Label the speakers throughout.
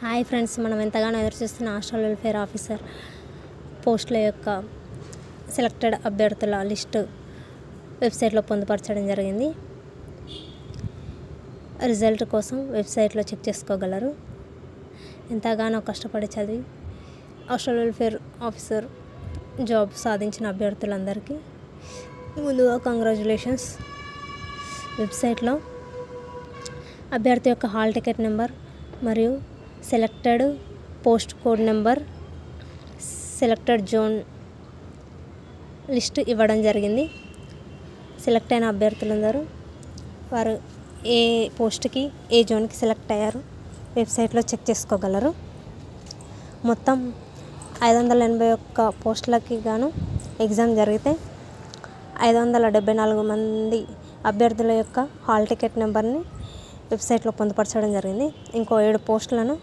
Speaker 1: Hi friends, మనం ఎంతగానో ఎదురుచూస్తున్న హాస్టల్ వెల్ఫేర్ ఆఫీసర్ పోస్టుల యొక్క సెలెక్టెడ్ అభ్యర్థుల లిస్టు వెబ్సైట్లో పొందుపరచడం జరిగింది. రిజల్ట్ కోసం వెబ్సైట్లో చెక్ చేసుకోగలరు. ఎంతగానో కష్టపడి చదివి హాస్టల్ వెల్ఫేర్ ఆఫీసర్ జాబ్ సాధించిన అభ్యర్థులందరికీ ముందుగా కంగ్రాచులేషన్స్. వెబ్సైట్లో అభ్యర్థి యొక్క హాల్ టికెట్ నెంబర్ మరియు selected post code number, selected zone list ఇవ్వడం జరిగింది. సెలెక్ట్ అయిన అభ్యర్థులందరూ వారు ఏ పోస్ట్కి ఏ జోన్కి సెలెక్ట్ అయ్యారు వెబ్సైట్లో చెక్ చేసుకోగలరు. మొత్తం 581 పోస్టులకి గాను ఎగ్జామ్ జరిగితే 574 మంది అభ్యర్థుల యొక్క హాల్ టికెట్ నెంబర్ని వెబ్సైట్లో పొందుపరచడం జరిగింది. ఇంకో 7 పోస్టులను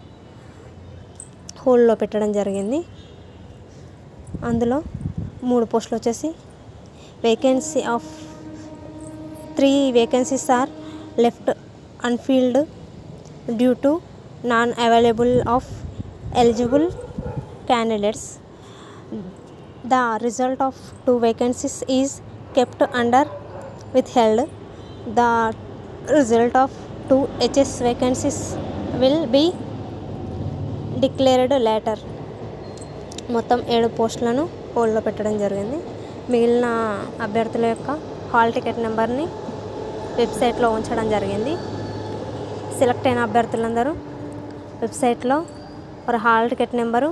Speaker 1: హోల్డ్లో పెట్టడం జరిగింది. అందులో 3 పోస్టులు వచ్చేసి vacancy of 3 vacancies are left unfilled due to non available of eligible candidates. The result of 2 vacancies is kept under withheld. The result of 2 HS vacancies will be declared later. మొత్తం 7 పోస్టులను హోల్డ్లో పెట్టడం జరిగింది. మిగిలిన అభ్యర్థుల యొక్క హాల్ టికెట్ నెంబర్ని వెబ్సైట్లో ఉంచడం జరిగింది. సెలెక్ట్ అయిన అభ్యర్థులందరూ వెబ్సైట్లో వారి హాల్ టికెట్ నెంబరు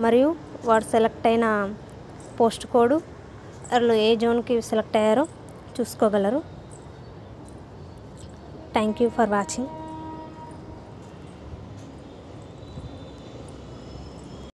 Speaker 1: మరియు వారు సెలెక్ట్ అయిన పోస్ట్ కోడ్, వాళ్ళు ఏ జోన్కి సెలెక్ట్ అయ్యారో చూసుకోగలరు. Thank you for watching.